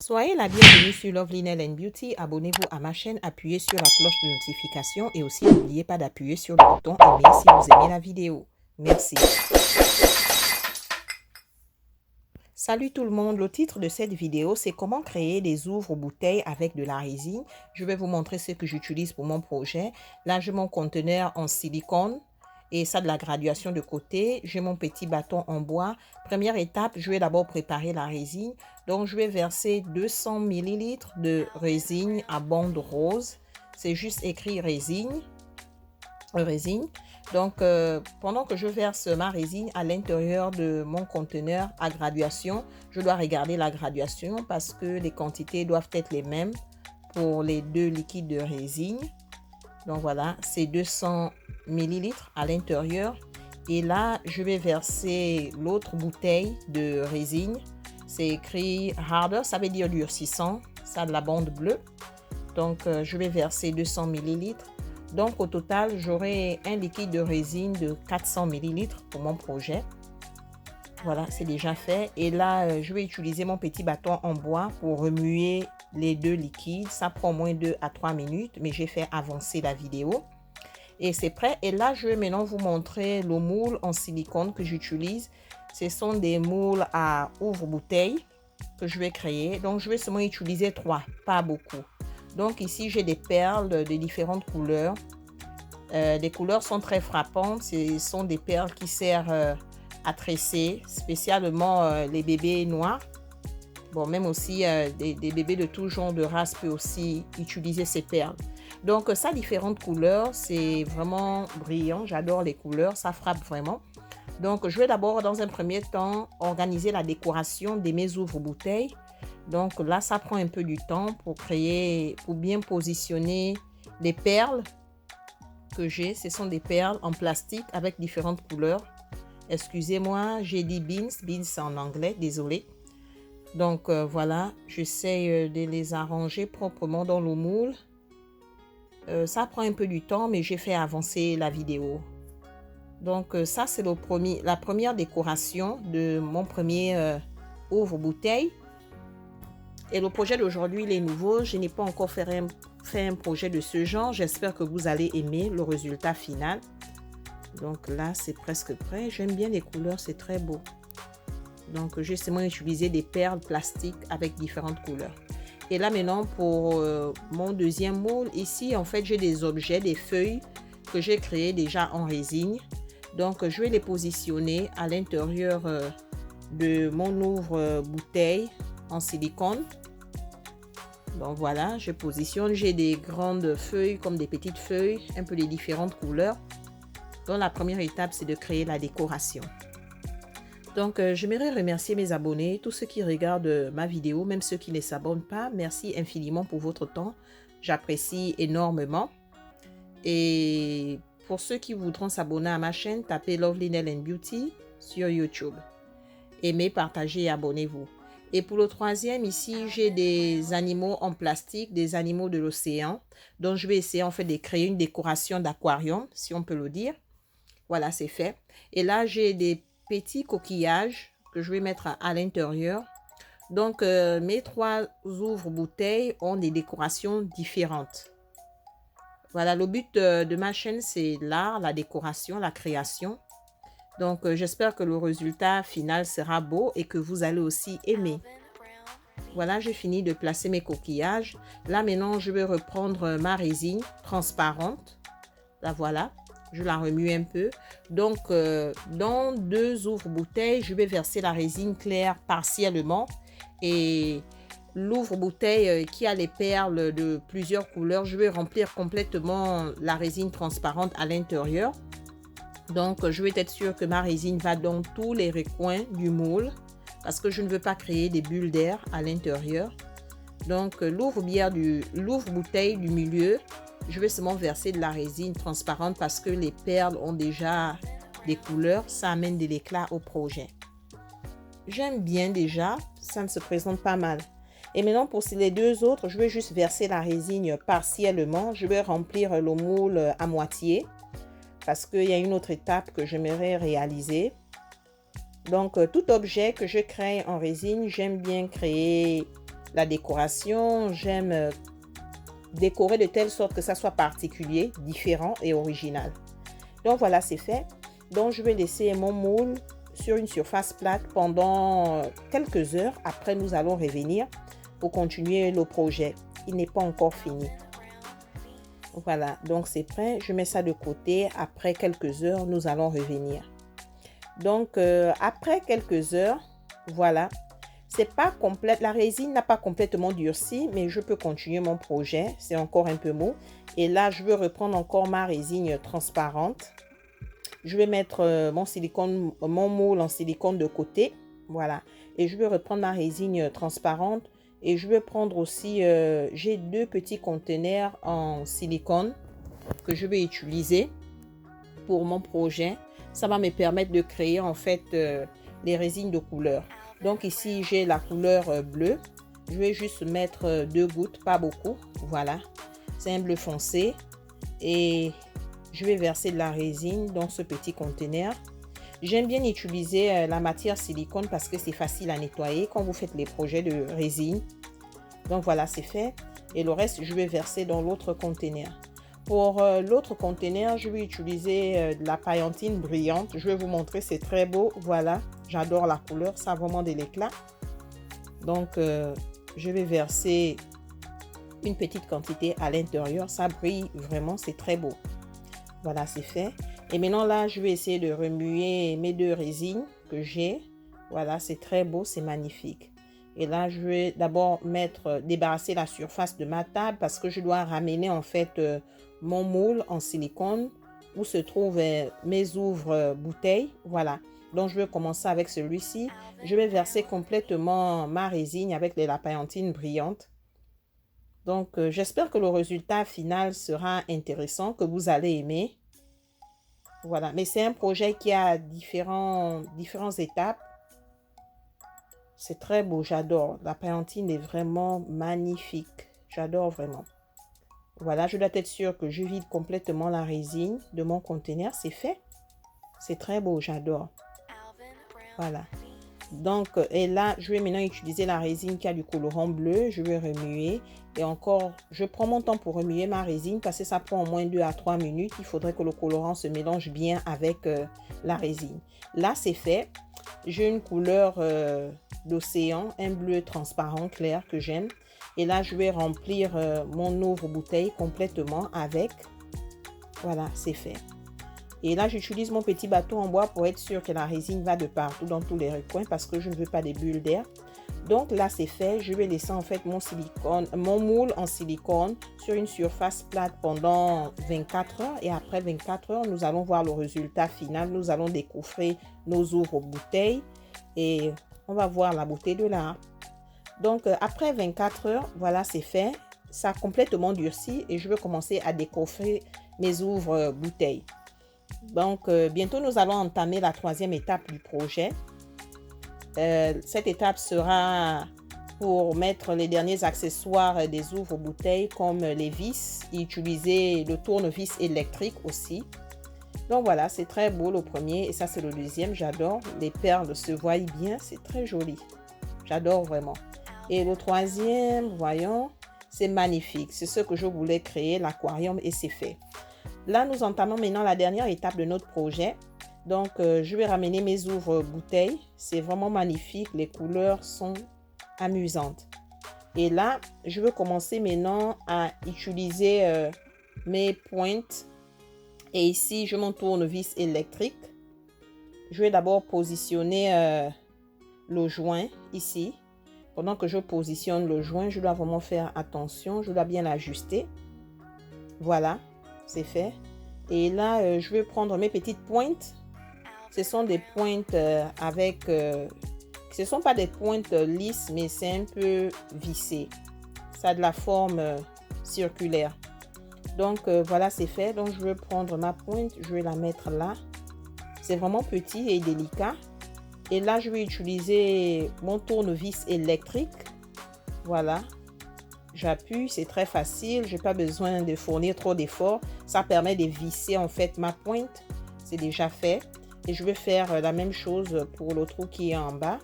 Soyez la bienvenue sur Lovely Nail and Beauty. Abonnez-vous à ma chaîne, appuyez sur la cloche de notification et aussi n'oubliez pas d'appuyer sur le bouton aimer si vous aimez la vidéo. Merci. Salut tout le monde, le titre de cette vidéo c'est comment créer des ouvre-bouteilles avec de la résine. Je vais vous montrer ce que j'utilise pour mon projet. Là j'ai mon conteneur en silicone et ça de la graduation de côté. J'ai mon petit bâton en bois. Première étape, je vais d'abord préparer la résine. Donc je vais verser 200 ml de résine à bande rose. C'est juste écrit résine. Donc, pendant que je verse ma résine à l'intérieur de mon conteneur à graduation, je dois regarder la graduation parce que les quantités doivent être les mêmes pour les deux liquides de résine. Donc voilà, c'est 200 ml à l'intérieur. Et là, je vais verser l'autre bouteille de résine. C'est écrit harder, ça veut dire durcissant, ça de la bande bleue. Donc, je vais verser 200 ml. Donc, au total, j'aurai un liquide de résine de 400 ml pour mon projet. Voilà, c'est déjà fait. Et là, je vais utiliser mon petit bâton en bois pour remuer les deux liquides. Ça prend au moins 2 à 3 minutes, mais j'ai fait avancer la vidéo. Et c'est prêt. Et là, je vais maintenant vous montrer le moule en silicone que j'utilise. Ce sont des moules à ouvre-bouteille que je vais créer. Donc, je vais seulement utiliser 3, pas beaucoup. Donc ici, j'ai des perles de différentes couleurs. Les couleurs sont très frappantes. Ce sont des perles qui servent à tresser, spécialement les bébés noirs. Bon, même aussi des bébés de tout genre de race peuvent aussi utiliser ces perles. Donc ça, différentes couleurs, c'est vraiment brillant. J'adore les couleurs, ça frappe vraiment. Donc je vais d'abord, dans un premier temps, organiser la décoration de mes ouvre-bouteilles. Donc là, ça prend un peu du temps pour bien positionner les perles que j'ai. Ce sont des perles en plastique avec différentes couleurs. Excusez-moi, j'ai dit beans. Beans, c'est en anglais, désolé. Donc voilà, j'essaie de les arranger proprement dans le moule. Ça prend un peu du temps, mais j'ai fait avancer la vidéo. Donc ça, c'est la première décoration de mon premier ouvre-bouteille. Et le projet d'aujourd'hui, il est nouveau. Je n'ai pas encore fait un projet de ce genre. J'espère que vous allez aimer le résultat final. Donc là, c'est presque prêt. J'aime bien les couleurs, c'est très beau. Donc, j'ai seulement utilisé des perles plastiques avec différentes couleurs. Et là, maintenant, pour mon deuxième moule, ici, en fait, j'ai des objets, des feuilles que j'ai créées déjà en résine. Donc, je vais les positionner à l'intérieur de mon ouvre-bouteille en silicone. Donc voilà, je positionne. J'ai des grandes feuilles comme des petites feuilles, un peu de différentes couleurs. Donc la première étape, c'est de créer la décoration. Donc j'aimerais remercier mes abonnés, tous ceux qui regardent ma vidéo, même ceux qui ne s'abonnent pas. Merci infiniment pour votre temps. J'apprécie énormément. Et pour ceux qui voudront s'abonner à ma chaîne, tapez Lovely Nail and Beauty sur YouTube. Aimez, partagez et abonnez-vous. Et pour le troisième, ici, j'ai des animaux en plastique, des animaux de l'océan. Donc, je vais essayer en fait de créer une décoration d'aquarium, si on peut le dire. Voilà, c'est fait. Et là, j'ai des petits coquillages que je vais mettre à l'intérieur. Donc, mes 3 ouvre-bouteilles ont des décorations différentes. Voilà, le but de ma chaîne, c'est l'art, la décoration, la création. Donc, j'espère que le résultat final sera beau et que vous allez aussi aimer. Voilà, j'ai fini de placer mes coquillages. Là, maintenant, je vais reprendre ma résine transparente. Là, voilà, je la remue un peu. Donc, dans 2 ouvre-bouteilles, je vais verser la résine claire partiellement. Et l'ouvre-bouteille qui a les perles de plusieurs couleurs, je vais remplir complètement la résine transparente à l'intérieur. Donc, je vais être sûre que ma résine va dans tous les recoins du moule parce que je ne veux pas créer des bulles d'air à l'intérieur. Donc, l'ouvre-bouteille du milieu, je vais seulement verser de la résine transparente parce que les perles ont déjà des couleurs. Ça amène de l'éclat au projet. J'aime bien déjà, ça ne se présente pas mal. Et maintenant, pour les 2 autres, je vais juste verser la résine partiellement. Je vais remplir le moule à moitié. Parce qu'il y a une autre étape que j'aimerais réaliser. Donc, tout objet que je crée en résine, j'aime bien créer la décoration. J'aime décorer de telle sorte que ça soit particulier, différent et original. Donc voilà, c'est fait. Donc je vais laisser mon moule sur une surface plate pendant quelques heures. Après, nous allons revenir pour continuer le projet. Il n'est pas encore fini. Voilà, donc c'est prêt. Je mets ça de côté. Après quelques heures, nous allons revenir. Donc, après quelques heures, voilà. C'est pas complète. La résine n'a pas complètement durci, mais je peux continuer mon projet. C'est encore un peu mou. Et là, je veux reprendre encore ma résine transparente. Je vais mettre mon silicone, mon moule en silicone de côté. Voilà. Et je vais reprendre ma résine transparente. Et je vais prendre aussi, j'ai 2 petits conteneurs en silicone que je vais utiliser pour mon projet. Ça va me permettre de créer en fait les résines de couleur. Donc ici, j'ai la couleur bleue. Je vais juste mettre 2 gouttes, pas beaucoup. Voilà. C'est un bleu foncé. Et je vais verser de la résine dans ce petit conteneur. J'aime bien utiliser la matière silicone parce que c'est facile à nettoyer quand vous faites les projets de résine. Donc voilà, c'est fait. Et le reste, je vais verser dans l'autre conteneur. Pour l'autre conteneur, je vais utiliser de la paillantine brillante. Je vais vous montrer, c'est très beau. Voilà, j'adore la couleur, ça a vraiment de l'éclat. Donc, je vais verser une petite quantité à l'intérieur. Ça brille vraiment, c'est très beau. Voilà, c'est fait. Et maintenant, là, je vais essayer de remuer mes 2 résines que j'ai. Voilà, c'est très beau, c'est magnifique. Et là, je vais d'abord débarrasser la surface de ma table parce que je dois ramener en fait mon moule en silicone où se trouvent mes ouvre-bouteilles. Voilà. Donc, je vais commencer avec celui-ci. Je vais verser complètement ma résine avec la paillantine brillante. Donc, j'espère que le résultat final sera intéressant, que vous allez aimer. Voilà, mais c'est un projet qui a différentes étapes. C'est très beau, j'adore. La paillantine est vraiment magnifique. J'adore vraiment. Voilà, je dois être sûre que je vide complètement la résine de mon conteneur. C'est fait. C'est très beau, j'adore. Voilà. Donc, et là, je vais maintenant utiliser la résine qui a du colorant bleu. Je vais remuer. Et encore, je prends mon temps pour remuer ma résine parce que ça prend au moins 2 à 3 minutes. Il faudrait que le colorant se mélange bien avec la résine. Là, c'est fait. J'ai une couleur d'océan, un bleu transparent clair que j'aime. Et là, je vais remplir mon ouvre-bouteille complètement avec. Voilà, c'est fait. Et là, j'utilise mon petit bateau en bois pour être sûr que la résine va de partout dans tous les recoins parce que je ne veux pas des bulles d'air. Donc là, c'est fait. Je vais laisser en fait mon moule en silicone sur une surface plate pendant 24 heures. Et après 24 heures, nous allons voir le résultat final. Nous allons découvrir nos ouvre-bouteilles et on va voir la beauté de l'art. Donc, après 24 heures, voilà, c'est fait. Ça a complètement durci et je vais commencer à découvrir mes ouvre-bouteilles. Donc, bientôt, nous allons entamer la 3e étape du projet. Cette étape sera pour mettre les derniers accessoires des ouvre-bouteilles comme les vis et utiliser le tournevis électrique aussi. Donc voilà, c'est très beau le premier et ça c'est le deuxième. J'adore, les perles se voient bien, c'est très joli. J'adore vraiment. Et le 3e, voyons, c'est magnifique. C'est ce que je voulais créer, l'aquarium, et c'est fait. Là, nous entamons maintenant la dernière étape de notre projet. Donc, je vais ramener mes ouvre-bouteilles. C'est vraiment magnifique. Les couleurs sont amusantes. Et là, je vais commencer maintenant à utiliser mes pointes. Et ici, je mon tournevis électrique. Je vais d'abord positionner le joint ici. Pendant que je positionne le joint, je dois vraiment faire attention. Je dois bien l'ajuster. Voilà, c'est fait. Et là, je vais prendre mes petites pointes. Ce sont des pointes avec... ce ne sont pas des pointes lisses, mais c'est un peu vissé. Ça a de la forme circulaire. Donc, voilà, c'est fait. Donc, je vais prendre ma pointe. Je vais la mettre là. C'est vraiment petit et délicat. Et là, je vais utiliser mon tournevis électrique. Voilà. J'appuie, c'est très facile. Je n'ai pas besoin de fournir trop d'efforts. Ça permet de visser en fait ma pointe. C'est déjà fait. Et je vais faire la même chose pour le trou qui est en bas.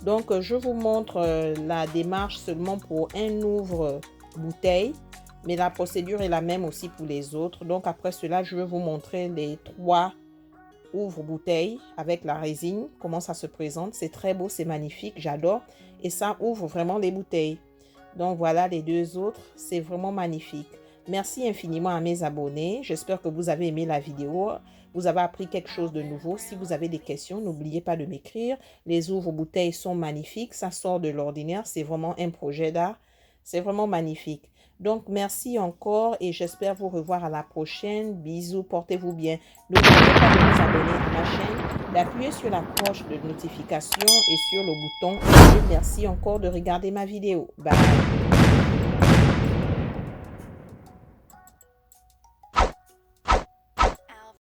Donc, je vous montre la démarche seulement pour un ouvre-bouteille, mais la procédure est la même aussi pour les autres. Donc, après cela, je vais vous montrer les 3 ouvre-bouteilles avec la résine, comment ça se présente. C'est très beau, c'est magnifique, j'adore. Et ça ouvre vraiment les bouteilles. Donc, voilà les 2 autres, c'est vraiment magnifique. Merci infiniment à mes abonnés. J'espère que vous avez aimé la vidéo. Vous avez appris quelque chose de nouveau. Si vous avez des questions, n'oubliez pas de m'écrire. Les ouvre-bouteilles sont magnifiques. Ça sort de l'ordinaire. C'est vraiment un projet d'art. C'est vraiment magnifique. Donc, merci encore et j'espère vous revoir à la prochaine. Bisous, portez-vous bien. N'oubliez pas de vous abonner à ma chaîne, d'appuyer sur la cloche de notification et sur le bouton. Et merci encore de regarder ma vidéo. Bye.